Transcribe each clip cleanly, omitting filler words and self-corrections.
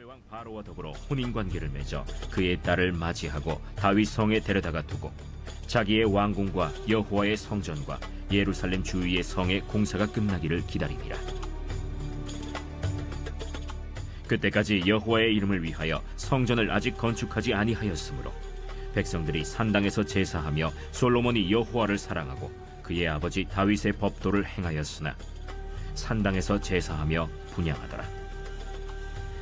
왕 바로와 더불어 혼인 관계를 맺어 그의 딸을 맞이하고 다윗 성에 데려다가 두고 자기의 왕궁과 여호와의 성전과 예루살렘 주위의 성의 공사가 끝나기를 기다리니라. 그때까지 여호와의 이름을 위하여 성전을 아직 건축하지 아니하였으므로 백성들이 산당에서 제사하며 솔로몬이 여호와를 사랑하고 그의 아버지 다윗의 법도를 행하였으나 산당에서 제사하며 분향하더라.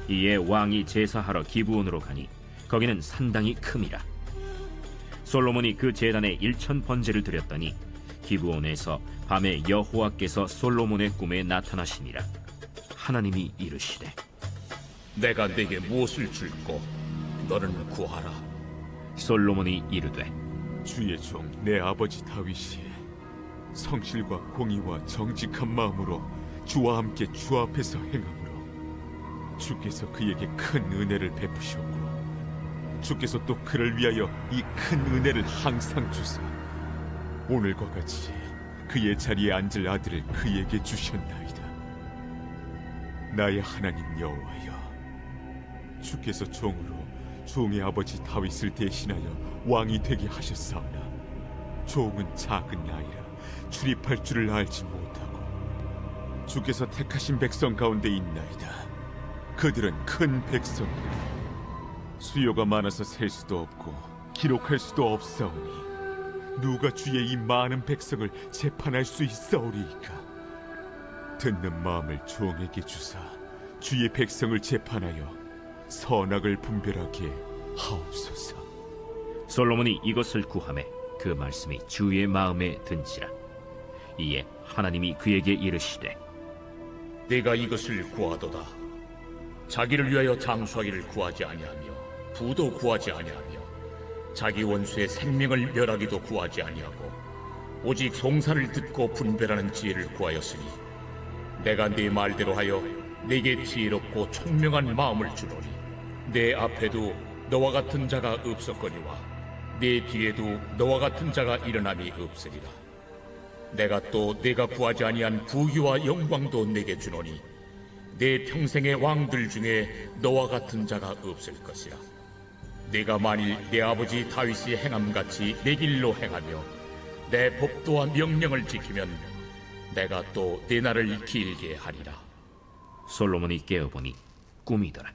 이에 왕이 제사하러 기브온으로 가니 거기는 산당이 큼이라. 솔로몬이 그 제단에 1000번제를 드렸더니 기브온에서 밤에 여호와께서 솔로몬의 꿈에 나타나시니라. 하나님이 이르시되 내가 네게 무엇을 줄꼬 너는 구하라. 솔로몬이 이르되 주의 종 내 아버지 다윗이 성실과 공의와 정직한 마음으로 주와 함께 주 앞에서 행함으로 주께서 그에게 큰 은혜를 베푸셨고 주께서 또 그를 위하여 이 큰 은혜를 항상 주사 오늘과 같이 그의 자리에 앉을 아들을 그에게 주셨나이다. 나의 하나님 여호와여, 주께서 종으로 종의 아버지 다윗을 대신하여 왕이 되게 하셨사오나 종은 작은 나이라 출입할 줄을 알지 못하고 주께서 택하신 백성 가운데 있나이다. 그들은 큰 백성이라 수요가 많아서 셀 수도 없고 기록할 수도 없사오니 누가 주의 이 많은 백성을 재판할 수 있사오리이까. 듣는 마음을 종에게 주사 주의 백성을 재판하여 선악을 분별하게 하옵소서. 솔로몬이 이것을 구하매 그 말씀이 주의 마음에 든지라. 이에 하나님이 그에게 이르시되 네가 이것을 구하도다. 자기를 위하여 장수하기를 구하지 아니하며 부도 구하지 아니하며 자기 원수의 생명을 멸하기도 구하지 아니하고 오직 송사를 듣고 분별하는 지혜를 구하였으니 내가 네 말대로 하여 네게 지혜롭고 총명한 마음을 주노니 내 앞에도 너와 같은 자가 없었거니와 내 뒤에도 너와 같은 자가 일어남이 없으리라. 내가 또 네가 구하지 아니한 부귀와 영광도 내게 주노니 내 평생의 왕들 중에 너와 같은 자가 없을 것이라. 네가 만일 내 아버지 다윗이 행함같이 내 길로 행하며 내 법도와 명령을 지키면 내가 또 내 날을 길게 하리라. 솔로몬이 깨어보니 꿈이더라.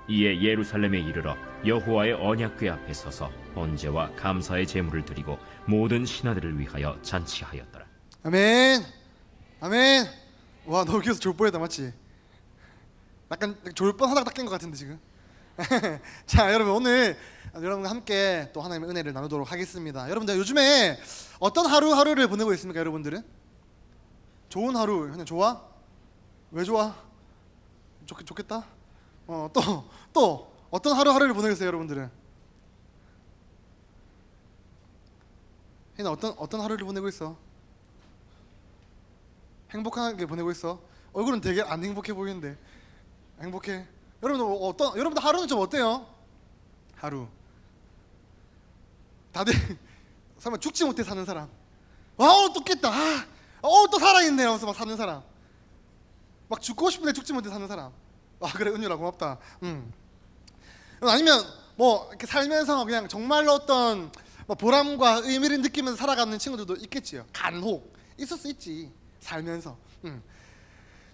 이에 예루살렘에 이르러 여호와의 언약궤 앞에 서서 번제와 감사의 제물을 드리고 모든 신하들을 위하여 잔치하였더라. 아멘. 아멘. 와, 너 여기서 졸 뻔했다, 맞지? 약간 졸 뻔하다가 딱 깬 것 같은데 지금. 자, 여러분, 오늘 여러분과 함께 또 하나님의 은혜를 나누도록 하겠습니다. 여러분들 요즘에 어떤 하루하루를 보내고 있습니까? 여러분들은 좋은 하루, 그냥 좋아? 왜 좋아? 좋겠다. 또 어떤 하루하루를 보내고 있어요, 여러분들은? 희나 어떤 하루를 보내고 있어? 행복하게 보내고 있어? 얼굴은 되게 안 행복해 보이는데 행복해? 여러분들 하루는 좀 어때요? 하루 다들 설마 죽지 못해 사는 사람, 또 깼다, 또 살아있네 하면서 막 사는 사람, 막 죽고 싶은데 죽지 못해 사는 사람. 그래, 은유라 고맙다. 아니면 뭐 이렇게 살면서 그냥 정말로 어떤 뭐 보람과 의미를 느끼면서 살아가는 친구들도 있겠지요. 간혹 있을 수 있지, 살면서.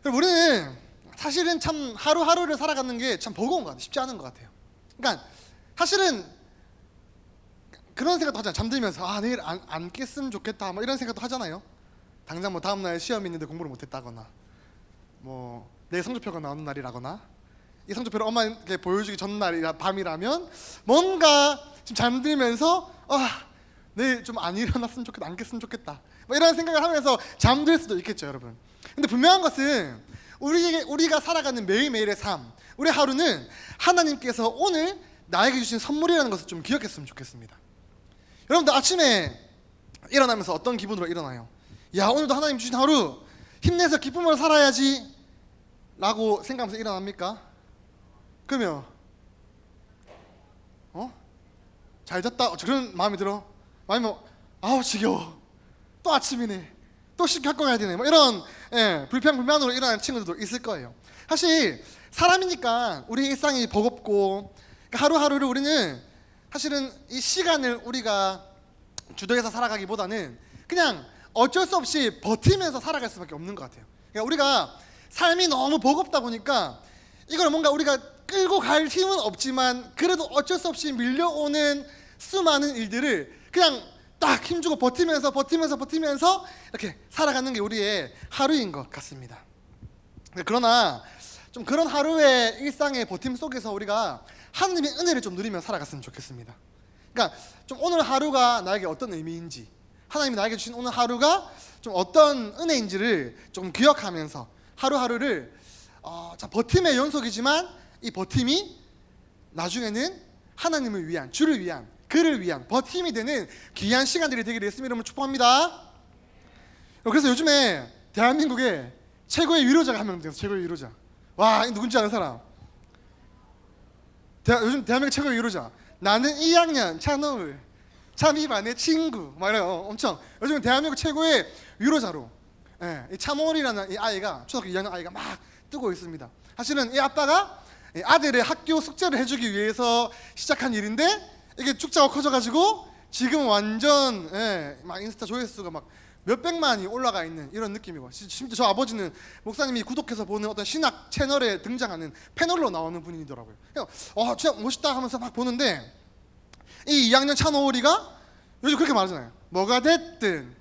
우리는 사실은 참 하루하루를 살아가는 게 참 버거운 것 같아요. 쉽지 않은 것 같아요. 그러니까 사실은 그런 생각도 하잖아요. 잠들면서 내일 안 깼으면 좋겠다, 뭐 이런 생각도 하잖아요. 당장 뭐 다음날 시험이 있는데 공부를 못했다거나, 뭐 내 성적표가 나오는 날이라거나, 이 성적표를 엄마에게 보여주기 전날이라 밤이라면 뭔가 지금 잠들면서 내일 좀 안 일어났으면 좋겠다, 안 깼으면 좋겠다, 뭐 이런 생각을 하면서 잠들 수도 있겠죠, 여러분. 근데 분명한 것은 우리가 살아가는 매일매일의 삶, 우리 하루는 하나님께서 오늘 나에게 주신 선물이라는 것을 좀 기억했으면 좋겠습니다. 여러분들 아침에 일어나면서 어떤 기분으로 일어나요? 야, 오늘도 하나님 주신 하루 힘내서 기쁨으로 살아야지 라고 생각하면서 일어납니까? 그러면 잘 잤다 그런 마음이 들어? 아니면 지겨워, 또 아침이네, 또 씻고 학교 가야 되네, 뭐 이런 불평불만으로 일어나는 친구들도 있을 거예요. 사실 사람이니까 우리 일상이 버겁고 그러니까 하루하루를 우리는 사실은 이 시간을 우리가 주도해서 살아가기보다는 그냥 어쩔 수 없이 버티면서 살아갈 수밖에 없는 것 같아요. 그러니까 우리가 삶이 너무 버겁다 보니까 이걸 뭔가 우리가 끌고 갈 힘은 없지만 그래도 어쩔 수 없이 밀려오는 수많은 일들을 그냥 딱 힘주고 버티면서 이렇게 살아가는 게 우리의 하루인 것 같습니다. 그러나 좀 그런 하루의 일상의 버팀 속에서 우리가 하나님의 은혜를 좀 누리며 살아갔으면 좋겠습니다. 그러니까 좀 오늘 하루가 나에게 어떤 의미인지, 하나님이 나에게 주신 오늘 하루가 좀 어떤 은혜인지를 좀 기억하면서 하루하루를 참 버팀의 연속이지만 이 버팀이 나중에는 하나님을 위한, 주를 위한, 그를 위한 버팀이 되는 귀한 시간들이 되기를 예수님 이름으로 축복합니다. 그래서 요즘에 대한민국에 최고의 위로자가 한 명 돼서 최고의 위로자. 와, 이 누군지 아는 사람? 요즘 대한민국 최고의 위로자. 나는 2학년 찬호울, 참이반의 친구. 막 이래요. 엄청 요즘 대한민국 최고의 위로자로. 예, 이 참호울이라는 이 아이가 초등학교 2학년 아이가 막 뜨고 있습니다. 사실은 이 아빠가 아들의 학교 숙제를 해주기 위해서 시작한 일인데 이게 축자가 커져가지고 지금 완전 막 인스타 조회수가 막 몇백만이 올라가 있는 이런 느낌이고, 심지어 저 아버지는 목사님이 구독해서 보는 어떤 신학 채널에 등장하는 패널로 나오는 분이더라고요. 진짜 멋있다 하면서 막 보는데 이 2학년 찬호울이가 요즘 그렇게 말하잖아요. 뭐가 됐든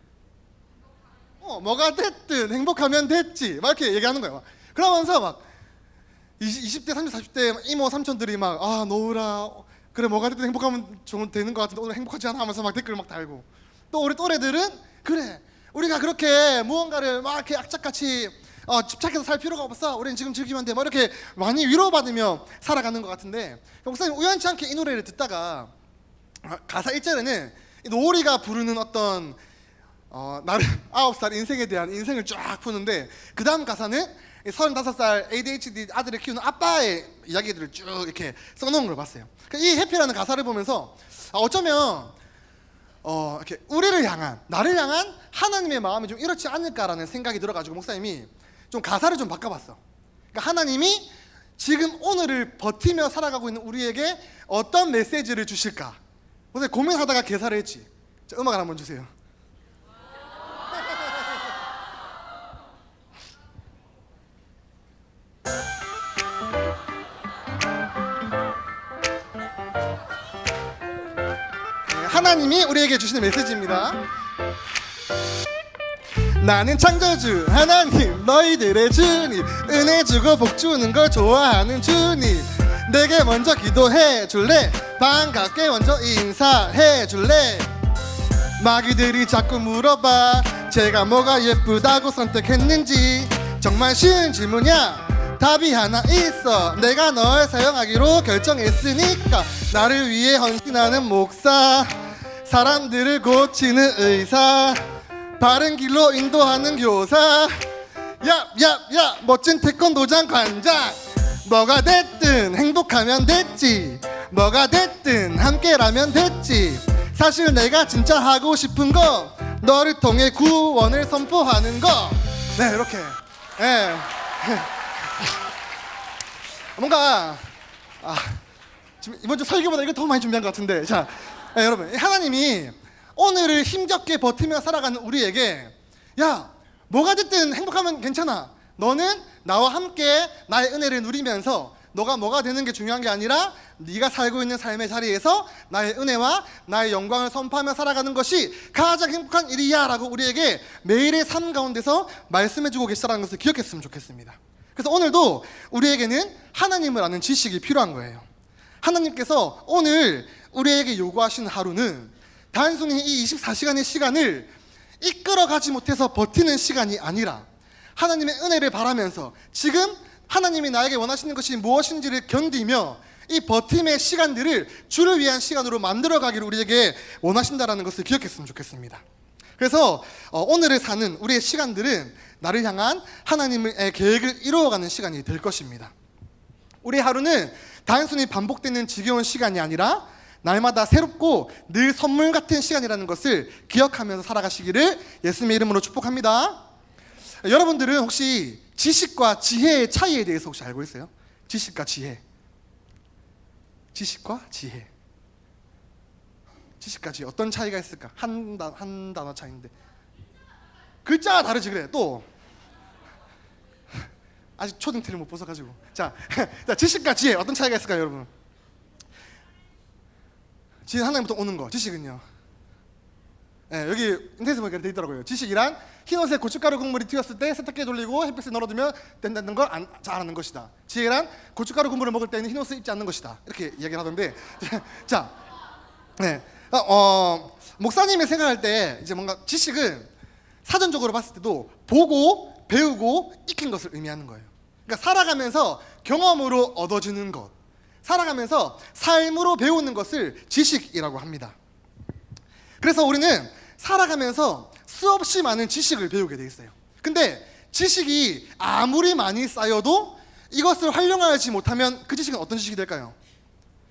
행복하면 됐지 막 이렇게 얘기하는 거예요. 그러면서 막 20대, 30대, 40대 이모 삼촌들이 막 노을아 그래 뭐가 됐든 행복하면 되는 것 같은데 오늘 행복하지 않아 하면서 막 댓글 막 달고, 또 우리 또래들은 그래 우리가 그렇게 무언가를 막 이렇게 악착같이 집착해서 살 필요가 없어, 우리는 지금 즐기면 돼, 뭐 이렇게 많이 위로받으며 살아가는 것 같은데, 목사님 우연치 않게 이 노래를 듣다가 가사 1절에는 노을이가 부르는 어떤 나를 9살 인생에 대한 인생을 쫙 푸는데, 그 다음 가사는 35살 ADHD 아들을 키우는 아빠의 이야기들을 쭉 이렇게 써놓은 걸 봤어요. 이 해피라는 가사를 보면서 어쩌면 이렇게 우리를 향한, 나를 향한 하나님의 마음이 좀 이렇지 않을까라는 생각이 들어가지고 목사님이 좀 가사를 좀 바꿔봤어. 그러니까 하나님이 지금 오늘을 버티며 살아가고 있는 우리에게 어떤 메시지를 주실까? 목사님 고민하다가 개사를 했지. 자, 음악을 한번 주세요. 하나님이 우리에게 주시는 메시지입니다. 나는 창조주 하나님, 너희들의 주님, 은혜 주고 복 주는 걸 좋아하는 주님. 내게 먼저 기도해 줄래? 반갑게 먼저 인사해 줄래? 마귀들이 자꾸 물어봐 제가 뭐가 예쁘다고 선택했는지. 정말 쉬운 질문이야. 답이 하나 있어. 내가 널 사용하기로 결정했으니까. 나를 위해 헌신하는 목사, 사람들을 고치는 의사, 바른 길로 인도하는 교사, 야 멋진 태권도장 관장. 뭐가 됐든 행복하면 됐지, 뭐가 됐든 함께라면 됐지. 사실 내가 진짜 하고 싶은 거 너를 통해 구원을 선포하는 거. 네, 이렇게 뭔가 지금 이번 주 설교보다 이거 더 많이 준비한 것 같은데, 자, 여러분, 하나님이 오늘을 힘겹게 버티며 살아가는 우리에게 야, 뭐가 됐든 행복하면 괜찮아. 너는 나와 함께 나의 은혜를 누리면서 너가 뭐가 되는 게 중요한 게 아니라 네가 살고 있는 삶의 자리에서 나의 은혜와 나의 영광을 선포하며 살아가는 것이 가장 행복한 일이야 라고 우리에게 매일의 삶 가운데서 말씀해주고 계시다는 것을 기억했으면 좋겠습니다. 그래서 오늘도 우리에게는 하나님을 아는 지식이 필요한 거예요. 하나님께서 오늘 우리에게 요구하신 하루는 단순히 이 24시간의 시간을 이끌어가지 못해서 버티는 시간이 아니라 하나님의 은혜를 바라면서 지금 하나님이 나에게 원하시는 것이 무엇인지를 견디며 이 버팀의 시간들을 주를 위한 시간으로 만들어가기를 우리에게 원하신다는 것을 기억했으면 좋겠습니다. 그래서 오늘을 사는 우리의 시간들은 나를 향한 하나님의 계획을 이루어가는 시간이 될 것입니다. 우리의 하루는 단순히 반복되는 지겨운 시간이 아니라 날마다 새롭고 늘 선물 같은 시간이라는 것을 기억하면서 살아가시기를 예수님의 이름으로 축복합니다. 여러분들은 혹시 지식과 지혜의 차이에 대해서 혹시 알고 있어요? 지식과 지혜. 지식과 지혜. 지식과 지혜 어떤 차이가 있을까? 한 단어 차이인데 글자가 다르지. 그래. 또 아직 초딩태를 못 벗어가지고 자 지식과 지혜 어떤 차이가 있을까요, 여러분? 지혜는 하나님부터 오는 거. 지식은요, 여기 인터넷에 보니까 돼 있더라고요. 지식이란 흰옷에 고춧가루 국물이 튀었을 때 세탁기에 돌리고 햇빛에 널어두면 된다는 걸 잘하는 것이다. 지혜란 고춧가루 국물을 먹을 때는 흰옷을 입지 않는 것이다. 이렇게 이야기를 하던데 자, 목사님이 생각할 때 이제 뭔가 지식은 사전적으로 봤을 때도 보고 배우고 익힌 것을 의미하는 거예요. 그러니까 살아가면서 경험으로 얻어지는 것, 살아가면서 삶으로 배우는 것을 지식이라고 합니다. 그래서 우리는 살아가면서 수없이 많은 지식을 배우게 돼 있어요. 근데 지식이 아무리 많이 쌓여도 이것을 활용하지 못하면 그 지식은 어떤 지식이 될까요?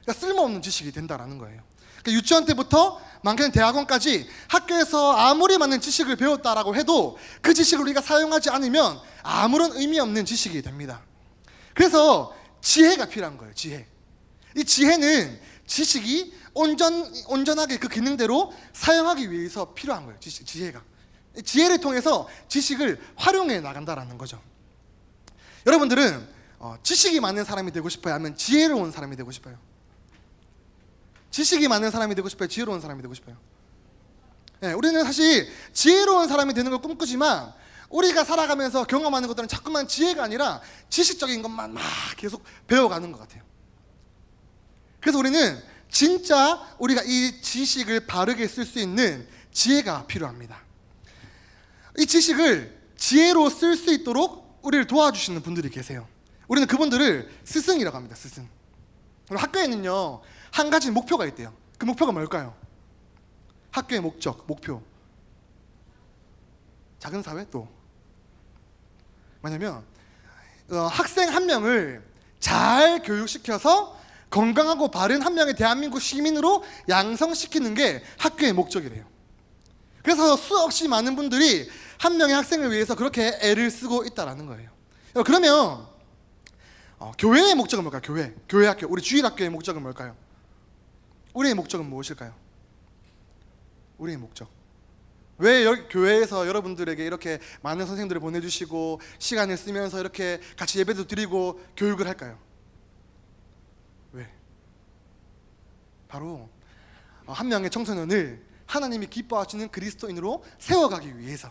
그러니까 쓸모없는 지식이 된다라는 거예요. 그러니까 유치원 때부터 많게는 대학원까지 학교에서 아무리 많은 지식을 배웠다라고 해도 그 지식을 우리가 사용하지 않으면 아무런 의미 없는 지식이 됩니다. 그래서 지혜가 필요한 거예요. 지혜. 이 지혜는 지식이 온전하게 그 기능대로 사용하기 위해서 필요한 거예요. 지혜가. 지혜를 통해서 지식을 활용해 나간다라는 거죠. 여러분들은 지식이 많은 사람이 되고 싶어요? 아니면 지혜로운 사람이 되고 싶어요? 지식이 많은 사람이 되고 싶어요? 지혜로운 사람이 되고 싶어요? 우리는 사실 지혜로운 사람이 되는 걸 꿈꾸지만 우리가 살아가면서 경험하는 것들은 자꾸만 지혜가 아니라 지식적인 것만 막 계속 배워가는 것 같아요. 그래서 우리는 진짜 우리가 이 지식을 바르게 쓸 수 있는 지혜가 필요합니다. 이 지식을 지혜로 쓸 수 있도록 우리를 도와주시는 분들이 계세요. 우리는 그분들을 스승이라고 합니다. 스승. 학교에는요, 한 가지 목표가 있대요. 그 목표가 뭘까요? 학교의 목표. 작은 사회 또 뭐냐면 학생 한 명을 잘 교육시켜서 건강하고 바른 한 명의 대한민국 시민으로 양성시키는 게 학교의 목적이래요. 그래서 수없이 많은 분들이 한 명의 학생을 위해서 그렇게 애를 쓰고 있다라는 거예요. 그러면 교회의 목적은 뭘까요? 교회 학교, 우리 주일학교의 목적은 뭘까요? 우리의 목적은 무엇일까요? 우리의 목적. 왜 교회에서 여러분들에게 이렇게 많은 선생님들을 보내주시고 시간을 쓰면서 이렇게 같이 예배도 드리고 교육을 할까요? 왜? 바로 한 명의 청소년을 하나님이 기뻐하시는 그리스도인으로 세워가기 위해서,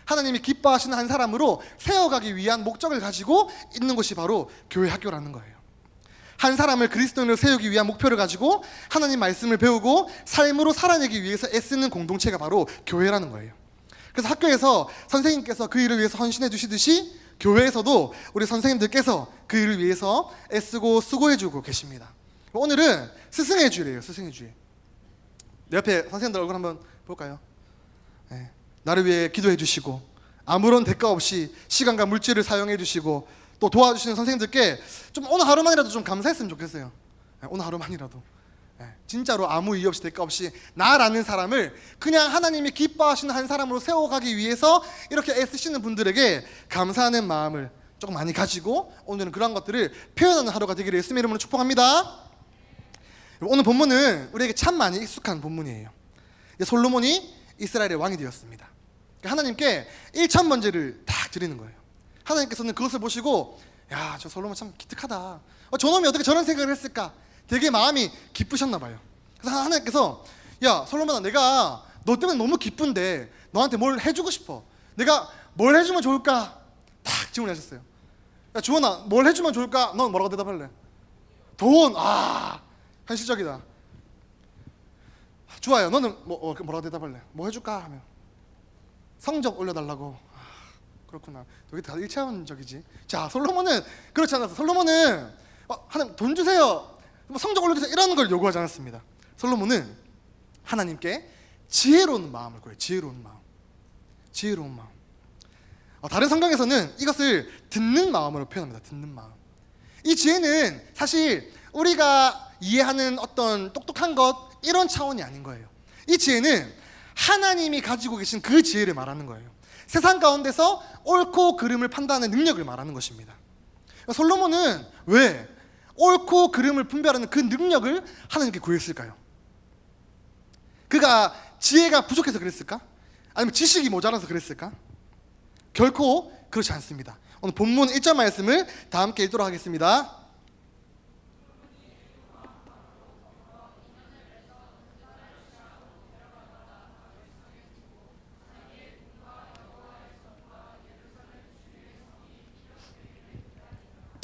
하나님이 기뻐하시는 한 사람으로 세워가기 위한 목적을 가지고 있는 것이 바로 교회 학교라는 거예요. 한 사람을 그리스도인으로 세우기 위한 목표를 가지고 하나님 말씀을 배우고 삶으로 살아내기 위해서 애쓰는 공동체가 바로 교회라는 거예요. 그래서 학교에서 선생님께서 그 일을 위해서 헌신해 주시듯이 교회에서도 우리 선생님들께서 그 일을 위해서 애쓰고 수고해 주고 계십니다. 오늘은 스승의 주일이에요. 스승의 주일. 내 옆에 선생님들 얼굴 한번 볼까요? 나를 위해 기도해 주시고 아무런 대가 없이 시간과 물질을 사용해 주시고 또 도와주시는 선생님들께 좀 오늘 하루만이라도 좀 감사했으면 좋겠어요. 오늘 하루만이라도 진짜로 아무 이유 없이 대가 없이 나라는 사람을 그냥 하나님이 기뻐하시는 한 사람으로 세워가기 위해서 이렇게 애쓰시는 분들에게 감사하는 마음을 조금 많이 가지고 오늘은 그런 것들을 표현하는 하루가 되기를 예수님의 이름으로 축복합니다. 오늘 본문은 우리에게 참 많이 익숙한 본문이에요. 솔로몬이 이스라엘의 왕이 되었습니다. 하나님께 1천 번제를 딱 드리는 거예요. 하나님께서는 그것을 보시고 야, 저 솔로몬 참 기특하다. 저놈이 어떻게 저런 생각을 했을까? 되게 마음이 기쁘셨나 봐요. 그래서 하나님께서 야, 솔로몬아, 내가 너 때문에 너무 기쁜데 너한테 뭘 해주고 싶어. 내가 뭘 해주면 좋을까? 딱 질문하셨어요. 야, 주원아, 뭘 해주면 좋을까? 넌 뭐라고 대답할래? 돈. 현실적이다. 좋아요. 너는 뭐라고 대답할래? 뭐 해줄까? 하면 성적 올려달라고. 그렇구나. 되게 다 일차원적이지. 자, 솔로몬은 그렇지 않았어. 솔로몬은 하나님 돈 주세요, 성적 올려주세요 이런 걸 요구하지 않았습니다. 솔로몬은 하나님께 지혜로운 마음을 구해요. 지혜로운 마음. 다른 성경에서는 이것을 듣는 마음으로 표현합니다. 듣는 마음. 이 지혜는 사실 우리가 이해하는 어떤 똑똑한 것 이런 차원이 아닌 거예요. 이 지혜는 하나님이 가지고 계신 그 지혜를 말하는 거예요. 세상 가운데서 옳고 그름을 판단하는 능력을 말하는 것입니다. 솔로몬은 왜 옳고 그름을 분별하는 그 능력을 하나님께 구했을까요? 그가 지혜가 부족해서 그랬을까? 아니면 지식이 모자라서 그랬을까? 결코 그렇지 않습니다. 오늘 본문 1절 말씀을 다 함께 읽도록 하겠습니다.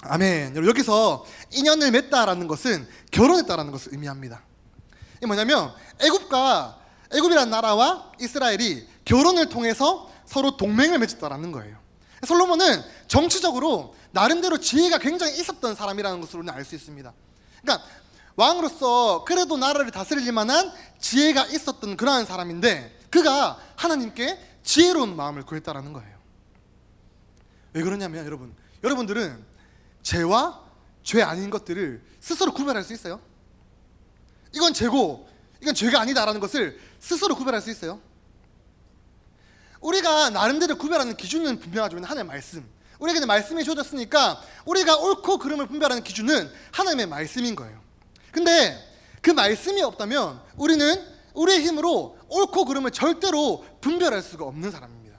아멘. 여러분, 여기서 인연을 맺다라는 것은 결혼했다라는 것을 의미합니다. 이게 뭐냐면 애굽이라는 나라와 이스라엘이 결혼을 통해서 서로 동맹을 맺었다라는 거예요. 솔로몬은 정치적으로 나름대로 지혜가 굉장히 있었던 사람이라는 것을 우리는 알 수 있습니다. 그러니까 왕으로서 그래도 나라를 다스릴 만한 지혜가 있었던 그러한 사람인데 그가 하나님께 지혜로운 마음을 구했다라는 거예요. 왜 그러냐면 여러분들은 죄와 죄 아닌 것들을 스스로 구별할 수 있어요? 이건 죄고 이건 죄가 아니다라는 것을 스스로 구별할 수 있어요? 우리가 나름대로 구별하는 기준은 분명하죠. 하나님의 말씀. 우리에게는 말씀이 주어졌으니까 우리가 옳고 그름을 분별하는 기준은 하나님의 말씀인 거예요. 근데 그 말씀이 없다면 우리는 우리의 힘으로 옳고 그름을 절대로 분별할 수가 없는 사람입니다.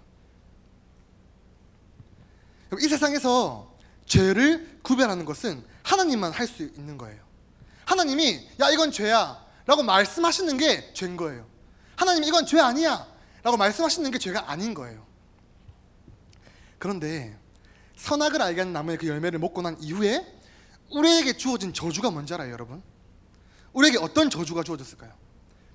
이 세상에서 죄를 구별하는 것은 하나님만 할 수 있는 거예요. 하나님이 야 이건 죄야 라고 말씀하시는 게 죄인 거예요. 하나님이 이건 죄 아니야 라고 말씀하시는 게 죄가 아닌 거예요. 그런데 선악을 알게 하는 나무의 그 열매를 먹고 난 이후에 우리에게 주어진 저주가 뭔지 알아요, 여러분? 우리에게 어떤 저주가 주어졌을까요?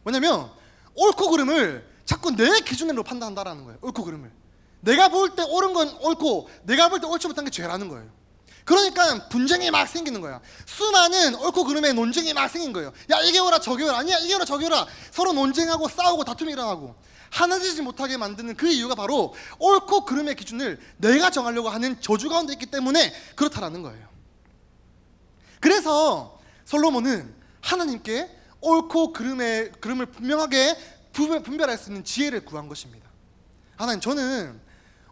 뭐냐면 옳고 그름을 자꾸 내 기준으로 판단한다라는 거예요. 옳고 그름을 내가 볼 때 옳은 건 옳고 내가 볼 때 옳지 못한 게 죄라는 거예요. 그러니까 분쟁이 막 생기는 거야. 수많은 옳고 그름의 논쟁이 막 생긴 거예요. 야 이게 옳아 저게 옳아 아니야 이게 옳아 저게 옳아 서로 논쟁하고 싸우고 다툼이 일어나고 하나지지 못하게 만드는 그 이유가 바로 옳고 그름의 기준을 내가 정하려고 하는 저주 가운데 있기 때문에 그렇다라는 거예요. 그래서 솔로몬은 하나님께 옳고 그름을 분명하게 분별할 수 있는 지혜를 구한 것입니다. 하나님, 저는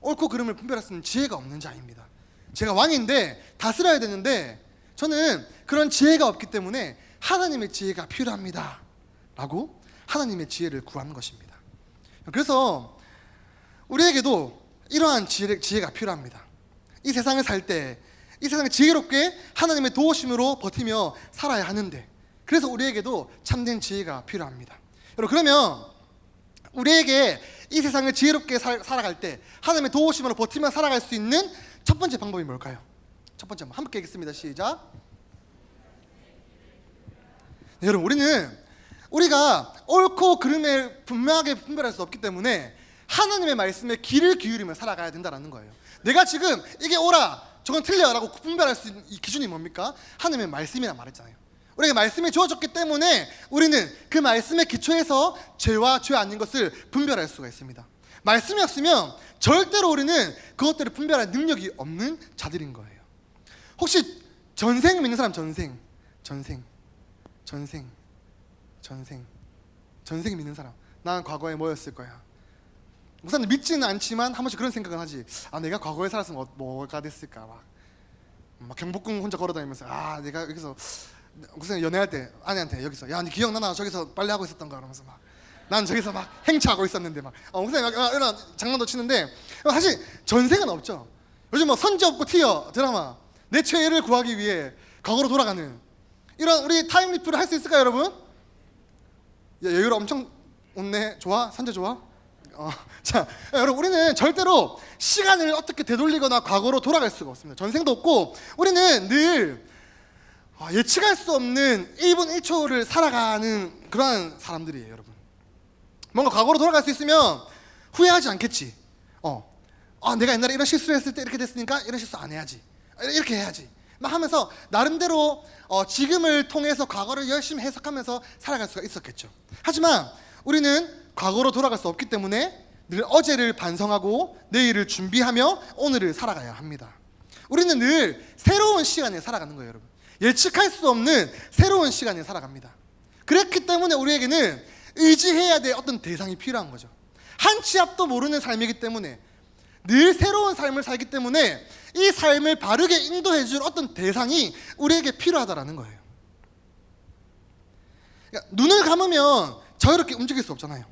옳고 그름을 분별할 수 있는 지혜가 없는 자입니다. 제가 왕인데 다스려야 되는데 저는 그런 지혜가 없기 때문에 하나님의 지혜가 필요합니다 라고 하나님의 지혜를 구하는 것입니다. 그래서 우리에게도 이러한 지혜가 필요합니다. 이 세상을 살 때 이 세상을 지혜롭게 하나님의 도우심으로 버티며 살아야 하는데 그래서 우리에게도 참된 지혜가 필요합니다. 여러분, 그러면 우리에게 이 세상을 지혜롭게 살아갈 때 하나님의 도우심으로 버티며 살아갈 수 있는 첫 번째 방법이 뭘까요? 첫 번째 한번 함께 읽겠습니다. 시작. 네, 여러분, 우리가 옳고 그름을 분명하게 분별할 수 없기 때문에 하나님의 말씀에 귀를 기울이며 살아가야 된다는 거예요. 내가 지금 이게 옳아 저건 틀려 라고 분별할 수 있는 이 기준이 뭡니까? 하나님의 말씀이란 말했잖아요. 우리에게 말씀이 주어졌기 때문에 우리는 그 말씀의 기초에서 죄와 죄 아닌 것을 분별할 수가 있습니다. 말씀이 없으면 절대로 우리는 그것들을 분별할 능력이 없는 자들인 거예요. 혹시 전생 믿는 사람? 전생 믿는 사람. 난 과거에 뭐였을 거야. 목사님 믿지는 않지만 한 번씩 그런 생각은 하지. 아, 내가 과거에 살았으면 뭐가 됐을까. 막 경복궁 혼자 걸어다니면서 내가 여기서 목사님 연애할 때 아내한테 여기서 야, 니 기억나나? 저기서 빨래 하고 있었던 거 이러면서 난 저기서 막 행차하고 있었는데 목사님 이런 장난도 치는데 사실 전생은 없죠. 요즘 뭐 선지 없고 튀어 드라마 내 최애를 구하기 위해 과거로 돌아가는 이런 우리 타임리프를 할 수 있을까요, 여러분? 야, 여유를 엄청 웃네. 좋아? 선제 좋아? 자, 여러분, 우리는 절대로 시간을 어떻게 되돌리거나 과거로 돌아갈 수가 없습니다. 전생도 없고 우리는 늘 예측할 수 없는 1분 1초를 살아가는 그러한 사람들이에요, 여러분. 뭔가 과거로 돌아갈 수 있으면 후회하지 않겠지. 내가 옛날에 이런 실수를 했을 때 이렇게 됐으니까 이런 실수 안 해야지. 이렇게 해야지. 막 하면서 나름대로 지금을 통해서 과거를 열심히 해석하면서 살아갈 수가 있었겠죠. 하지만 우리는 과거로 돌아갈 수 없기 때문에 늘 어제를 반성하고 내일을 준비하며 오늘을 살아가야 합니다. 우리는 늘 새로운 시간에 살아가는 거예요, 여러분. 예측할 수 없는 새로운 시간에 살아갑니다. 그렇기 때문에 우리에게는 의지해야 될 어떤 대상이 필요한 거죠. 한 치 앞도 모르는 삶이기 때문에 늘 새로운 삶을 살기 때문에 이 삶을 바르게 인도해 줄 어떤 대상이 우리에게 필요하다라는 거예요. 그러니까 눈을 감으면 자유롭게 움직일 수 없잖아요.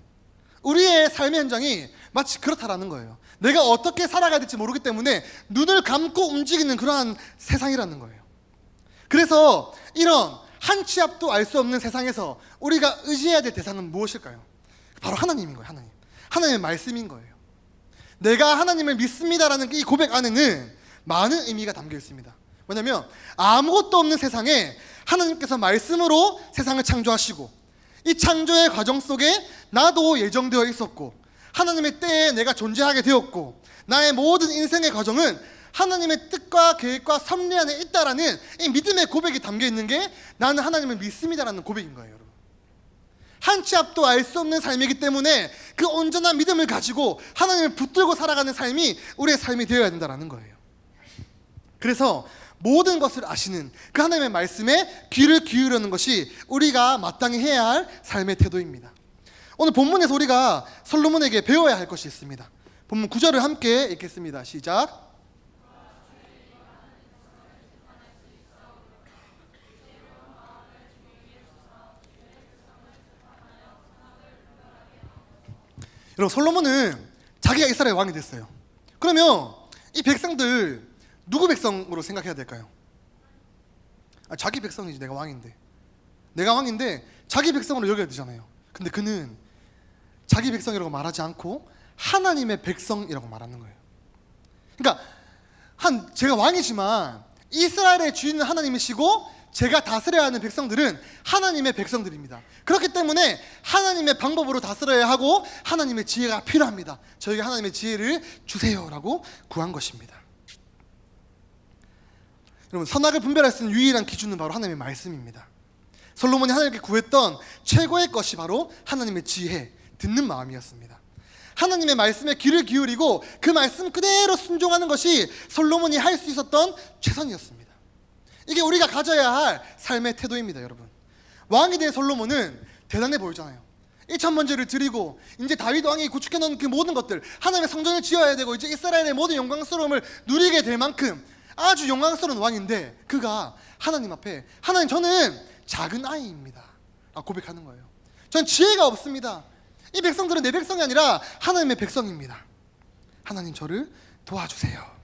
우리의 삶의 현장이 마치 그렇다라는 거예요. 내가 어떻게 살아가야 될지 모르기 때문에 눈을 감고 움직이는 그러한 세상이라는 거예요. 그래서 이런 한 치 앞도 알 수 없는 세상에서 우리가 의지해야 될 대상은 무엇일까요? 바로 하나님인 거예요. 하나님의 말씀인 거예요. 내가 하나님을 믿습니다라는 이 고백 안에는 많은 의미가 담겨 있습니다. 뭐냐면 아무것도 없는 세상에 하나님께서 말씀으로 세상을 창조하시고 이 창조의 과정 속에 나도 예정되어 있었고 하나님의 때에 내가 존재하게 되었고 나의 모든 인생의 과정은 하나님의 뜻과 계획과 섭리 안에 있다라는 이 믿음의 고백이 담겨 있는 게 나는 하나님을 믿습니다라는 고백인 거예요, 여러분. 한 치 앞도 알 수 없는 삶이기 때문에 그 온전한 믿음을 가지고 하나님을 붙들고 살아가는 삶이 우리의 삶이 되어야 된다는 거예요. 그래서 모든 것을 아시는 그 하나님의 말씀에 귀를 기울이는 것이 우리가 마땅히 해야 할 삶의 태도입니다. 오늘 본문에서 우리가 솔로몬에게 배워야 할 것이 있습니다. 본문 9절을 함께 읽겠습니다. 시작. 여러분, 솔로몬은 자기가 이스라엘 왕이 됐어요. 그러면 이 백성들 누구 백성으로 생각해야 될까요? 자기 백성이지. 내가 왕인데 자기 백성으로 여겨야 되잖아요. 근데 그는 자기 백성이라고 말하지 않고 하나님의 백성이라고 말하는 거예요. 그러니까 제가 왕이지만 이스라엘의 주인은 하나님이시고 제가 다스려야 하는 백성들은 하나님의 백성들입니다. 그렇기 때문에 하나님의 방법으로 다스려야 하고 하나님의 지혜가 필요합니다. 저에게 하나님의 지혜를 주세요라고 구한 것입니다. 여러분, 선악을 분별할 수 있는 유일한 기준은 바로 하나님의 말씀입니다. 솔로몬이 하나님께 구했던 최고의 것이 바로 하나님의 지혜, 듣는 마음이었습니다. 하나님의 말씀에 귀를 기울이고 그 말씀 그대로 순종하는 것이 솔로몬이 할 수 있었던 최선이었습니다. 이게 우리가 가져야 할 삶의 태도입니다, 여러분. 왕이 된 솔로몬은 대단해 보이잖아요. 1천번제를 드리고 이제 다윗 왕이 구축해 놓은 그 모든 것들, 하나님의 성전을 지어야 되고 이제 이스라엘의 모든 영광스러움을 누리게 될 만큼 아주 영광스러운 왕인데 그가 하나님 앞에 하나님, 저는 작은 아이입니다 고백하는 거예요. 전 지혜가 없습니다. 이 백성들은 내 백성이 아니라 하나님의 백성입니다. 하나님, 저를 도와주세요.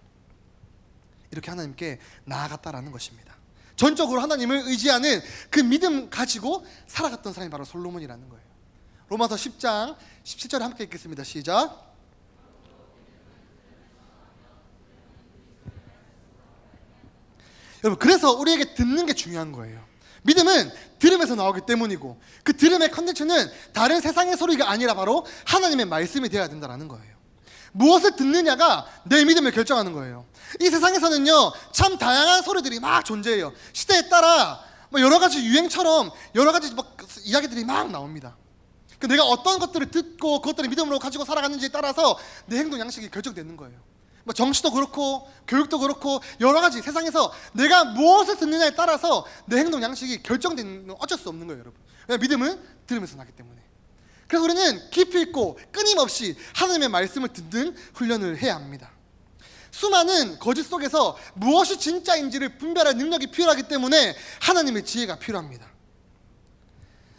이렇게 하나님께 나아갔다라는 것입니다. 전적으로 하나님을 의지하는 그 믿음 가지고 살아갔던 사람이 바로 솔로몬이라는 거예요. 로마서 10장 17절에 함께 읽겠습니다. 시작. 여러분, 그래서 우리에게 듣는 게 중요한 거예요. 믿음은 들음에서 나오기 때문이고 그 들음의 컨텐츠는 다른 세상의 소리가 아니라 바로 하나님의 말씀이 되어야 된다는 거예요. 무엇을 듣느냐가 내 믿음을 결정하는 거예요. 이 세상에서는요, 참 다양한 소리들이 막 존재해요. 시대에 따라 여러 가지 유행처럼 여러 가지 이야기들이 막 나옵니다. 내가 어떤 것들을 듣고 그것들을 믿음으로 가지고 살아가는지에 따라서 내 행동 양식이 결정되는 거예요. 정치도 그렇고 교육도 그렇고 여러 가지 세상에서 내가 무엇을 듣느냐에 따라서 내 행동 양식이 결정되는 건 어쩔 수 없는 거예요, 여러분. 왜냐하면 믿음은 들으면서 나기 때문에. 그래서 우리는 깊이 있고 끊임없이 하나님의 말씀을 듣는 훈련을 해야 합니다. 수많은 거짓 속에서 무엇이 진짜인지를 분별할 능력이 필요하기 때문에 하나님의 지혜가 필요합니다.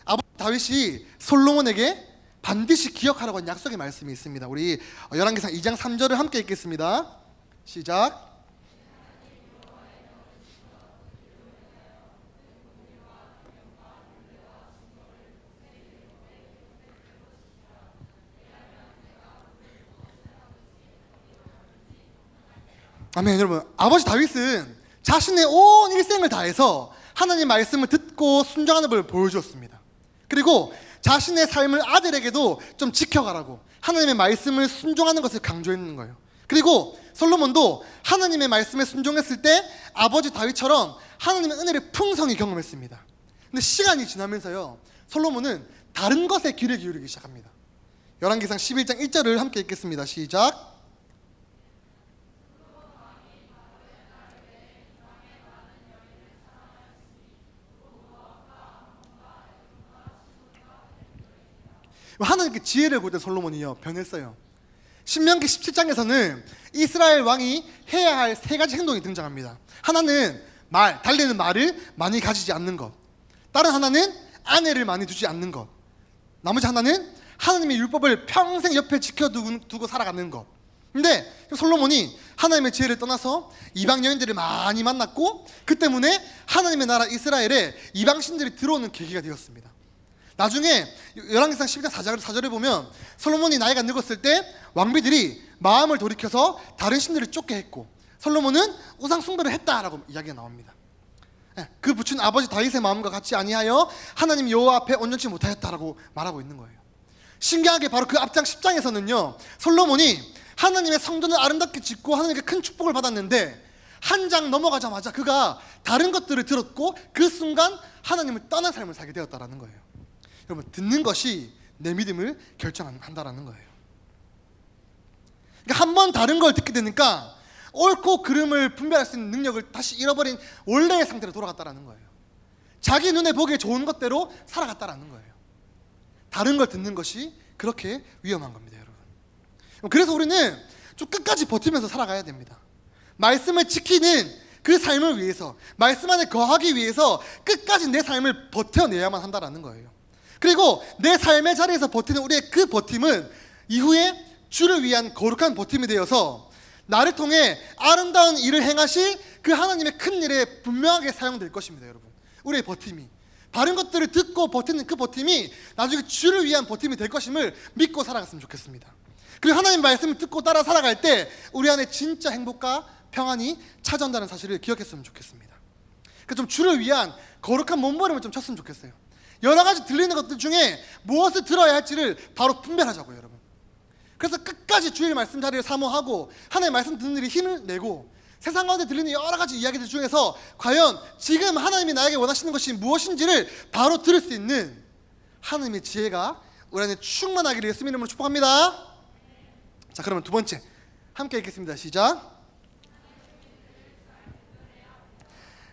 아버지 다윗이 솔로몬에게 반드시 기억하라고 한 약속의 말씀이 있습니다. 우리 열왕기상 2장 3절을 함께 읽겠습니다. 시작. 아멘. 여러분, 아버지 다윗은 자신의 온 일생을 다해서 하나님 말씀을 듣고 순종하는 걸 보여주었습니다. 그리고 자신의 삶을 아들에게도 좀 지켜가라고 하나님의 말씀을 순종하는 것을 강조했는 거예요. 그리고 솔로몬도 하나님의 말씀에 순종했을 때 아버지 다윗처럼 하나님의 은혜를 풍성히 경험했습니다. 근데 시간이 지나면서요, 솔로몬은 다른 것에 귀를 기울이기 시작합니다. 열왕기상 11장 1절을 함께 읽겠습니다. 시작. 하나님께 지혜를 구할 때 솔로몬이요, 변했어요. 신명기 17장에서는 이스라엘 왕이 해야 할 세 가지 행동이 등장합니다. 하나는 달리는 말을 많이 가지지 않는 것. 다른 하나는 아내를 많이 두지 않는 것. 나머지 하나는 하나님의 율법을 평생 옆에 지켜두고 살아가는 것. 근데 솔로몬이 하나님의 지혜를 떠나서 이방 여인들을 많이 만났고, 그 때문에 하나님의 나라 이스라엘에 이방 신들이 들어오는 계기가 되었습니다. 나중에 열왕기상 12장 4절을 보면 솔로몬이 나이가 늙었을 때 왕비들이 마음을 돌이켜서 다른 신들을 쫓게 했고, 솔로몬은 우상 숭배를 했다라고 이야기가 나옵니다. 그 부친 아버지 다윗의 마음과 같이 아니하여 하나님 여호와 앞에 온전치 못하였다라고 말하고 있는 거예요. 신기하게 바로 그 앞장 10장에서는요, 솔로몬이 하나님의 성전을 아름답게 짓고 하나님께 큰 축복을 받았는데, 한 장 넘어가자마자 그가 다른 것들을 들었고 그 순간 하나님을 떠난 삶을 살게 되었다라는 거예요. 여러분, 듣는 것이 내 믿음을 결정한다라는 거예요. 그러니까 한 번 다른 걸 듣게 되니까 옳고 그름을 분별할 수 있는 능력을 다시 잃어버린 원래의 상태로 돌아갔다라는 거예요. 자기 눈에 보기에 좋은 것대로 살아갔다라는 거예요. 다른 걸 듣는 것이 그렇게 위험한 겁니다, 여러분. 그래서 우리는 좀 끝까지 버티면서 살아가야 됩니다. 말씀을 지키는 그 삶을 위해서, 말씀 안에 거하기 위해서 끝까지 내 삶을 버텨내야만 한다라는 거예요. 그리고 내 삶의 자리에서 버티는 우리의 그 버팀은 이후에 주를 위한 거룩한 버팀이 되어서 나를 통해 아름다운 일을 행하실 그 하나님의 큰 일에 분명하게 사용될 것입니다, 여러분. 우리의 버팀이, 바른 것들을 듣고 버티는 그 버팀이 나중에 주를 위한 버팀이 될 것임을 믿고 살아갔으면 좋겠습니다. 그리고 하나님 말씀을 듣고 따라 살아갈 때 우리 안에 진짜 행복과 평안이 찾아온다는 사실을 기억했으면 좋겠습니다. 그래서 좀 주를 위한 거룩한 몸부림을 좀 쳤으면 좋겠어요. 여러 가지 들리는 것들 중에 무엇을 들어야 할지를 바로 분별하자고요, 여러분. 그래서 끝까지 주의 말씀 자리를 사모하고 하나님의 말씀 듣는 일에 힘을 내고, 세상 가운데 들리는 여러 가지 이야기들 중에서 과연 지금 하나님이 나에게 원하시는 것이 무엇인지를 바로 들을 수 있는 하나님의 지혜가 우리 안에 충만하기를 예수님 이름으로 축복합니다. 자, 그러면 두 번째 함께 읽겠습니다. 시작.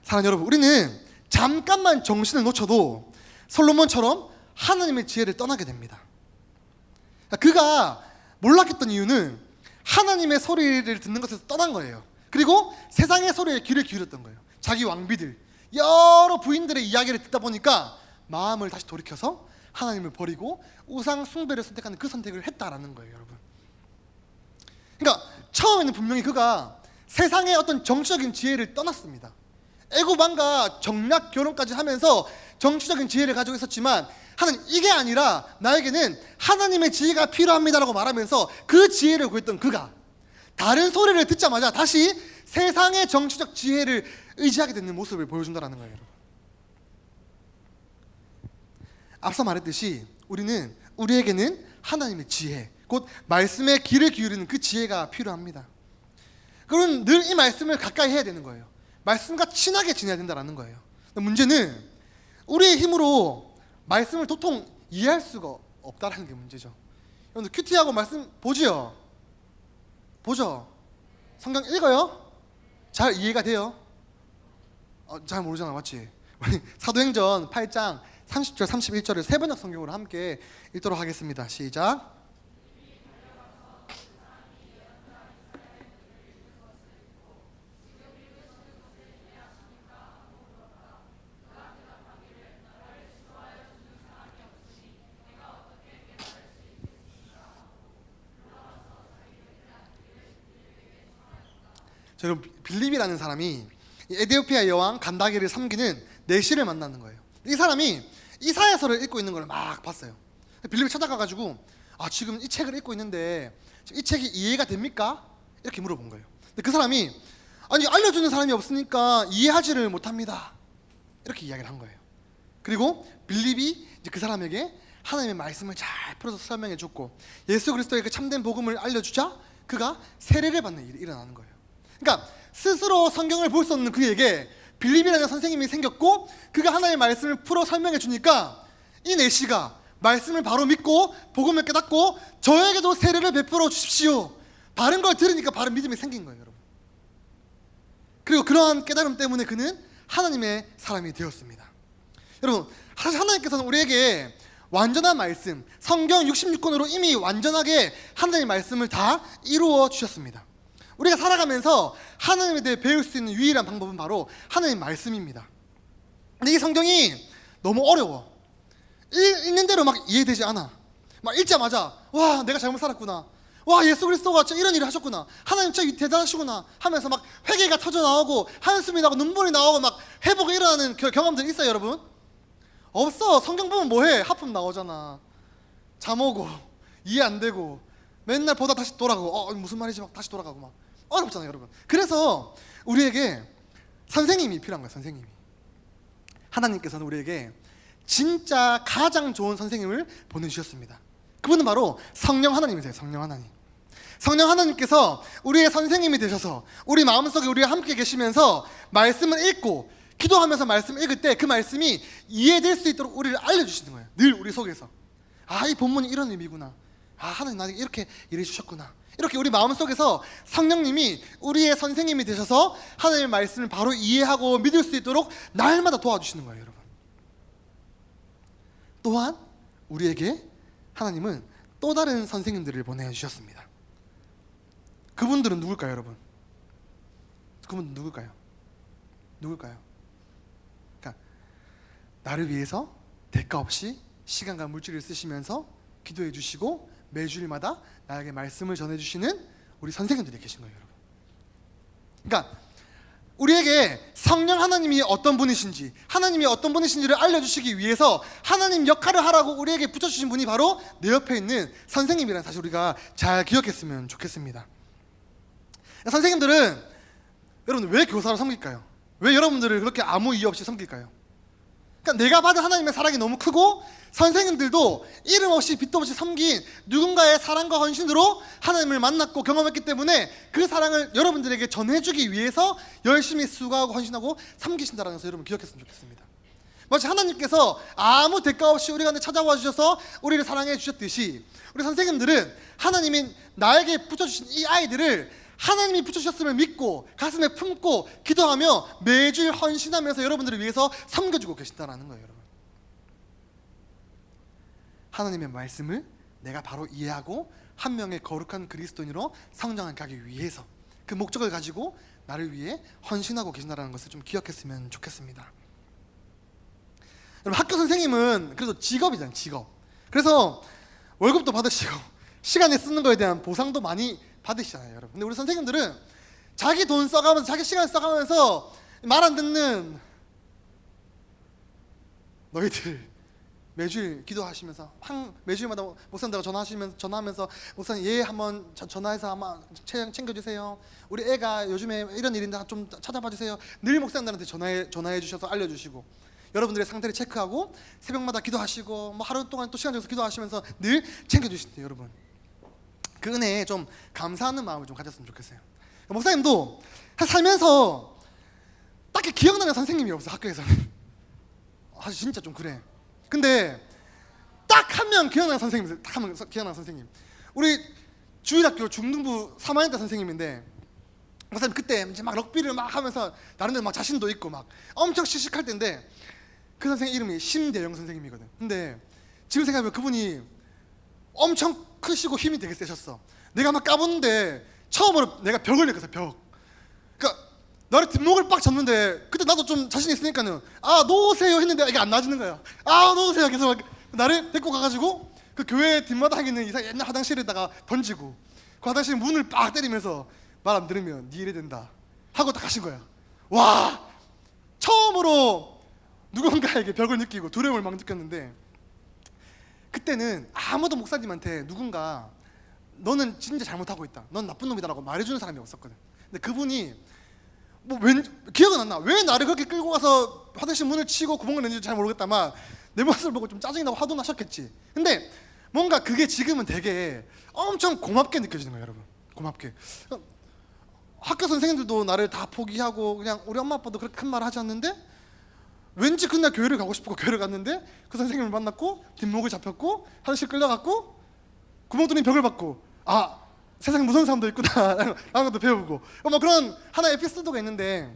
사랑하는 여러분, 우리는 잠깐만 정신을 놓쳐도 솔로몬처럼 하나님의 지혜를 떠나게 됩니다. 그가 몰락했던 이유는 하나님의 소리를 듣는 것에서 떠난 거예요. 그리고 세상의 소리에 귀를 기울였던 거예요. 자기 왕비들, 여러 부인들의 이야기를 듣다 보니까 마음을 다시 돌이켜서 하나님을 버리고 우상 숭배를 선택하는 그 선택을 했다라는 거예요, 여러분. 그러니까 처음에는 분명히 그가 세상의 어떤 정치적인 지혜를 떠났습니다. 애굽왕과 정략 결혼까지 하면서 정치적인 지혜를 가지고 있었지만, 하나님, 이게 아니라 나에게는 하나님의 지혜가 필요합니다라고 말하면서 그 지혜를 구했던 그가 다른 소리를 듣자마자 다시 세상의 정치적 지혜를 의지하게 되는 모습을 보여준다는 거예요, 여러분. 앞서 말했듯이 우리에게는 하나님의 지혜, 곧 말씀에 귀를 기울이는 그 지혜가 필요합니다. 그럼 늘 이 말씀을 가까이 해야 되는 거예요. 말씀과 친하게 지내야 된다는 거예요. 문제는 우리의 힘으로 말씀을 도통 이해할 수가 없다는 게 문제죠. 여러분들 큐티하고 말씀 보죠? 성경 읽어요? 잘 이해가 돼요? 잘 모르잖아, 맞지? 우리 사도행전 8장 30절 31절을 세 번역 성경으로 함께 읽도록 하겠습니다. 시작. 여러분, 빌립이라는 사람이 에디오피아 여왕 간다게를 섬기는 내시를 만나는 거예요. 이 사람이 이사야서를 읽고 있는 걸 막 봤어요. 빌립이 찾아가가지고 지금 이 책을 읽고 있는데 이 책이 이해가 됩니까? 이렇게 물어본 거예요. 근데 그 사람이 알려주는 사람이 없으니까 이해하지를 못합니다, 이렇게 이야기를 한 거예요. 그리고 빌립이 이제 그 사람에게 하나님의 말씀을 잘 풀어서 설명해 줬고, 예수 그리스도의 그 참된 복음을 알려주자 그가 세례를 받는 일이 일어나는 거예요. 그러니까 스스로 성경을 볼 수 없는 그에게 빌립이라는 선생님이 생겼고, 그가 하나님의 말씀을 풀어 설명해 주니까 이 내시가 말씀을 바로 믿고 복음을 깨닫고 저에게도 세례를 베풀어 주십시오, 바른 걸 들으니까 바른 믿음이 생긴 거예요, 여러분. 그리고 그러한 깨달음 때문에 그는 하나님의 사람이 되었습니다. 여러분, 사실 하나님께서는 우리에게 완전한 말씀, 성경 66권으로 이미 완전하게 하나님의 말씀을 다 이루어 주셨습니다. 우리가 살아가면서 하나님에 대해 배울 수 있는 유일한 방법은 바로 하나님의 말씀입니다. 근데 이 성경이 너무 어려워. 읽는 대로 막 이해되지 않아. 막 읽자마자 와, 내가 잘못 살았구나. 와, 예수 그리스도가 진짜 이런 일을 하셨구나. 하나님 진짜 대단하시구나 하면서 막 회개가 터져 나오고 한숨이 나고 눈물이 나오고 막 회복이 일어나는 경험들이 있어요, 여러분? 없어. 성경 보면 뭐해? 하품 나오잖아. 잠 오고 이해 안 되고 맨날 보다 다시 돌아가고 무슨 말이지 막 다시 돌아가고 막 어렵잖아요, 여러분. 그래서 우리에게 선생님이 필요한 거예요. 선생님이. 하나님께서는 우리에게 진짜 가장 좋은 선생님을 보내주셨습니다. 그분은 바로 성령 하나님이세요. 성령 하나님. 성령 하나님께서 우리의 선생님이 되셔서 우리 마음속에 우리와 함께 계시면서 말씀을 읽고 기도하면서 말씀 읽을 때 그 말씀이 이해될 수 있도록 우리를 알려주시는 거예요. 늘 우리 속에서. 아, 이 본문이 이런 의미구나. 아, 하나님 나에게 이렇게 일해 주셨구나. 이렇게 우리 마음속에서 성령님이 우리의 선생님이 되셔서 하나님의 말씀을 바로 이해하고 믿을 수 있도록 날마다 도와주시는 거예요, 여러분. 또한 우리에게 하나님은 또 다른 선생님들을 보내주셨습니다. 그분들은 누굴까요, 여러분? 그분은 누굴까요? 누굴까요? 그러니까 나를 위해서 대가 없이 시간과 물질을 쓰시면서 기도해 주시고 매주일마다 나에게 말씀을 전해주시는 우리 선생님들이 계신 거예요, 여러분. 그러니까 우리에게 성령 하나님이 어떤 분이신지, 하나님이 어떤 분이신지를 알려주시기 위해서 하나님 역할을 하라고 우리에게 붙여주신 분이 바로 내 옆에 있는 선생님이라는 사실 우리가 잘 기억했으면 좋겠습니다. 선생님들은 여러분 왜 교사로 섬길까요? 왜 여러분들을 그렇게 아무 이유 없이 섬길까요? 그러니까 내가 받은 하나님의 사랑이 너무 크고 선생님들도 이름 없이 빛도 없이 섬긴 누군가의 사랑과 헌신으로 하나님을 만났고 경험했기 때문에 그 사랑을 여러분들에게 전해주기 위해서 열심히 수고하고 헌신하고 섬기신다는 것을 여러분 기억했으면 좋겠습니다. 마치 하나님께서 아무 대가 없이 우리 가운데 찾아와 주셔서 우리를 사랑해 주셨듯이 우리 선생님들은 하나님이 나에게 붙여주신 이 아이들을 하나님이 붙여주셨음을 믿고 가슴에 품고 기도하며 매주 헌신하면서 여러분들을 위해서 섬겨주고 계신다는 거예요, 여러분. 하나님의 말씀을 내가 바로 이해하고 한 명의 거룩한 그리스도인으로 성장해 가기 위해서 그 목적을 가지고 나를 위해 헌신하고 계신다는 것을 좀 기억했으면 좋겠습니다. 여러분, 학교 선생님은 그래도 직업이잖아요, 직업. 그래서 월급도 받으시고 시간에 쓰는 거에 대한 보상도 많이 받으시잖아요, 여러분. 근데 우리 선생님들은 자기 돈 써가면서 자기 시간 써가면서 말 안 듣는 너희들 매주일 기도하시면서 매주일마다 목사님들과 전화하면서 목사님 예 한번 전화해서 아마 챙겨주세요. 우리 애가 요즘에 이런 일인데 좀 찾아봐 주세요. 늘 목사님들한테 전화해 주셔서 알려주시고 여러분들의 상태를 체크하고 새벽마다 기도하시고 뭐 하루 동안 또 시간 줘서 기도하시면서 늘 챙겨주신대요, 여러분. 그 은혜에 좀 감사하는 마음을 좀 가졌으면 좋겠어요. 목사님도 살면서 딱히 기억나는 선생님이 없어, 학교에서는. 사실 진짜 좀 그래. 근데 딱 한 명 기억나는 선생님 있어요. 딱 한 명 기억나는 선생님. 우리 주일학교 중등부 3학년 때 선생님인데 목사님 그때 이제 막 럭비를 막 하면서 나름대로 막 자신도 있고 막 엄청 씩씩할 때인데 그 선생님 이름이 심대영 선생님이거든. 근데 지금 생각해보면 그분이 엄청 크시고 힘이 되게 세셨어. 내가 막 까보는데 처음으로 내가 벽을 느꼈어, 벽. 그러니까 나를 뒷목을 빡 쳤는데 그때 나도 좀 자신 있으니까는 아 놓으세요 했는데 이게 안 나아지는 거야. 아 놓으세요. 그래서 막 나를 데리고 가가지고 그 교회 뒷마당에 있는 옛날 화장실에다가 던지고 그 화장실 문을 빡 때리면서 말 안 들으면 네 이래 된다 하고 딱 가신 거야. 와, 처음으로 누군가에게 벽을 느끼고 두려움을 막 느꼈는데 그때는 아무도 목사님한테 누군가 너는 진짜 잘못하고 있다, 넌 나쁜 놈이다라고 말해주는 사람이 없었거든. 근데 그분이 뭐 기억은 안 나. 왜 나를 그렇게 끌고 가서 화장실 문을 치고 구멍을 냈는지 잘 모르겠다만 내 모습을 보고 좀 짜증이 나고 화도 나셨겠지. 근데 뭔가 그게 지금은 되게 엄청 고맙게 느껴지는 거예요, 여러분. 고맙게. 학교 선생님들도 나를 다 포기하고 그냥 우리 엄마 아빠도 그렇게 큰 말을 하지 않는데 왠지 그날 교회를 가고 싶고 교회를 갔는데 그 선생님을 만났고 뒷목을 잡혔고 화장실 끌려갔고 구멍 뚫린 벽을 받고 아, 세상에 무서운 사람도 있구나 라는 것도 배우고 뭐 그런 하나의 에피소드가 있는데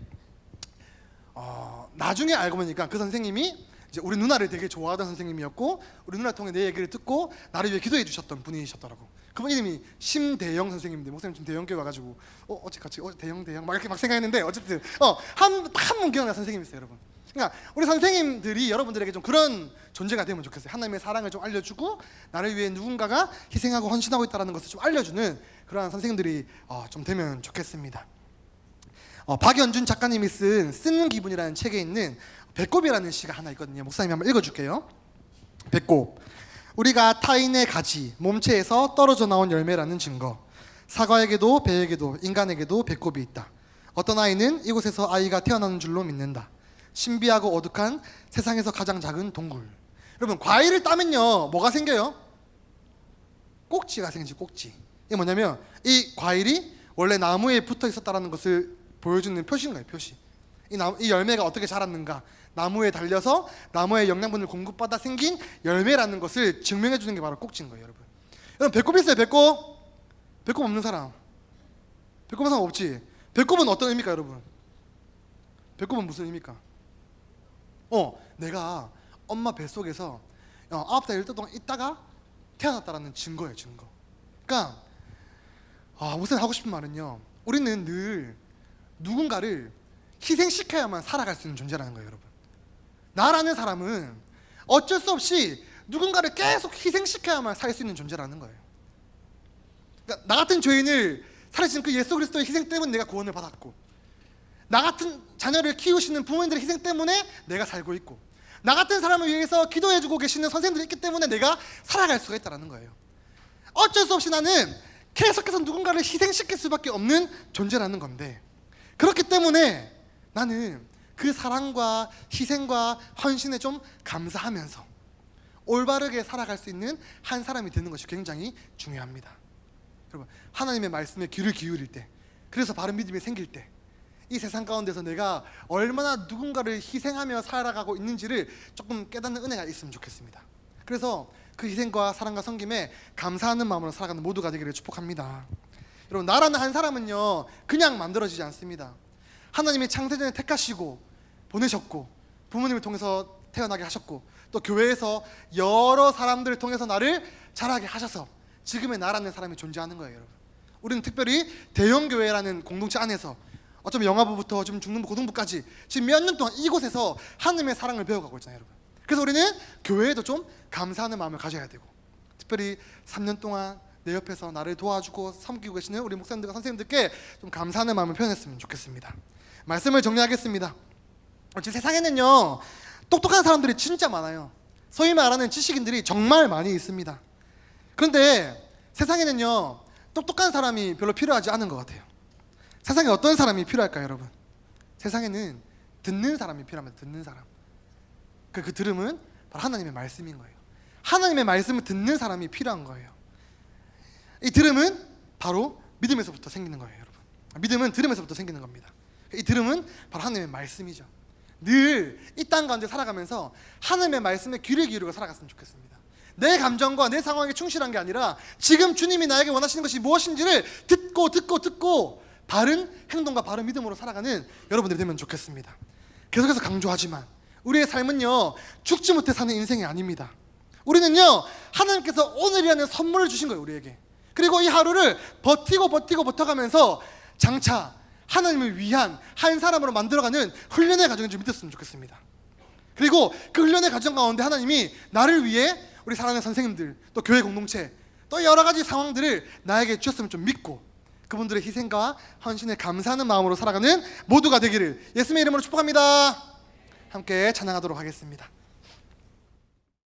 나중에 알고 보니까 그 선생님이 이제 이제 우리 누나를 되게 좋아하던 선생님이었고 우리 누나 통해 내 얘기를 듣고 나를 위해 기도해 주셨던 분이셨더라고. 그분 이름이 심대영 선생님인데 목사님 지금 대형교회 와가지고 어째 같이 대형 막 이렇게 막 생각했는데 어쨌든 한분 기억나는 선생님이 있어요, 여러분. 그러니까 우리 선생님들이 여러분들에게 좀 그런 존재가 되면 좋겠어요. 하나님의 사랑을 좀 알려주고 나를 위해 누군가가 희생하고 헌신하고 있다는 것을 좀 알려주는 그러한 선생님들이 좀 되면 좋겠습니다. 박연준 작가님이 쓴 쓰는 기분이라는 책에 있는 배꼽이라는 시가 하나 있거든요. 목사님이 한번 읽어줄게요. 배꼽. 우리가 타인의 가지, 몸체에서 떨어져 나온 열매라는 증거. 사과에게도 배에게도 인간에게도 배꼽이 있다. 어떤 아이는 이곳에서 아이가 태어나는 줄로 믿는다. 신비하고 어둑한 세상에서 가장 작은 동굴. 여러분, 과일을 따면요 뭐가 생겨요? 꼭지가 생기지, 꼭지. 이게 뭐냐면 이 과일이 원래 나무에 붙어 있었다는 것을 보여주는 표시인 거예요, 표시. 이 열매가 어떻게 자랐는가, 나무에 달려서 나무의 영양분을 공급받아 생긴 열매라는 것을 증명해 주는 게 바로 꼭지인 거예요, 여러분. 여러분, 배꼽 있어요, 배꼽? 배꼽 없는 사람? 배꼽 없는 사람 없지? 배꼽은 어떤 의미입니까, 여러분? 배꼽은 무슨 의미입니까? 내가 엄마 뱃속에서 9달 1달 동안 있다가 태어났다라는 증거예요, 증거. 그러니까 우선 하고 싶은 말은요, 우리는 늘 누군가를 희생시켜야만 살아갈 수 있는 존재라는 거예요, 여러분. 나라는 사람은 어쩔 수 없이 누군가를 계속 희생시켜야만 살 수 있는 존재라는 거예요. 그러니까 나 같은 죄인을 살리신 그 예수 그리스도의 희생 때문에 내가 구원을 받았고, 나 같은 자녀를 키우시는 부모님들의 희생 때문에 내가 살고 있고, 나 같은 사람을 위해서 기도해주고 계시는 선생님들이 있기 때문에 내가 살아갈 수가 있다는 거예요. 어쩔 수 없이 나는 계속해서 누군가를 희생시킬 수밖에 없는 존재라는 건데, 그렇기 때문에 나는 그 사랑과 희생과 헌신에 좀 감사하면서 올바르게 살아갈 수 있는 한 사람이 되는 것이 굉장히 중요합니다. 여러분, 하나님의 말씀에 귀를 기울일 때, 그래서 바른 믿음이 생길 때, 이 세상 가운데서 내가 얼마나 누군가를 희생하며 살아가고 있는지를 조금 깨닫는 은혜가 있으면 좋겠습니다. 그래서 그 희생과 사랑과 섬김에 감사하는 마음으로 살아가는 모두가 되기를 축복합니다. 여러분, 나라는 한 사람은요 그냥 만들어지지 않습니다. 하나님이 창세전에 택하시고 보내셨고, 부모님을 통해서 태어나게 하셨고, 또 교회에서 여러 사람들을 통해서 나를 자라게 하셔서 지금의 나라는 사람이 존재하는 거예요, 여러분. 우리는 특별히 대형교회라는 공동체 안에서 어쩌면 영아부부터 지금 중등부, 고등부까지 지금 몇 년 동안 이곳에서 하나님의 사랑을 배워가고 있잖아요, 여러분. 그래서 우리는 교회에도 좀 감사하는 마음을 가져야 되고, 특별히 3년 동안 내 옆에서 나를 도와주고 섬기고 계시는 우리 목사님들과 선생님들께 좀 감사하는 마음을 표현했으면 좋겠습니다. 말씀을 정리하겠습니다. 지금 세상에는요 똑똑한 사람들이 진짜 많아요. 소위 말하는 지식인들이 정말 많이 있습니다. 그런데 세상에는요 똑똑한 사람이 별로 필요하지 않은 것 같아요. 세상에 어떤 사람이 필요할까요, 여러분? 세상에는 듣는 사람이 필요합니다. 듣는 사람. 그 들음은 바로 하나님의 말씀인 거예요. 하나님의 말씀을 듣는 사람이 필요한 거예요. 이 들음은 바로 믿음에서부터 생기는 거예요, 여러분. 믿음은 들음에서부터 생기는 겁니다. 이 들음은 바로 하나님의 말씀이죠. 늘 이 땅 가운데 살아가면서 하나님의 말씀에 귀를 기울이고 살아갔으면 좋겠습니다. 내 감정과 내 상황에 충실한 게 아니라 지금 주님이 나에게 원하시는 것이 무엇인지를 듣고 바른 행동과 바른 믿음으로 살아가는 여러분들이 되면 좋겠습니다. 계속해서 강조하지만 우리의 삶은요 죽지 못해 사는 인생이 아닙니다. 우리는요 하나님께서 오늘이라는 선물을 주신 거예요, 우리에게. 그리고 이 하루를 버텨가면서 장차 하나님을 위한 한 사람으로 만들어가는 훈련의 과정인 줄 믿었으면 좋겠습니다. 그리고 그 훈련의 과정 가운데 하나님이 나를 위해 우리 사랑하는 선생님들, 또 교회 공동체, 또 여러 가지 상황들을 나에게 주셨으면 좀 믿고 그분들의 희생과 헌신에 감사하는 마음으로 살아가는 모두가 되기를 예수님의 이름으로 축복합니다. 함께 찬양하도록 하겠습니다.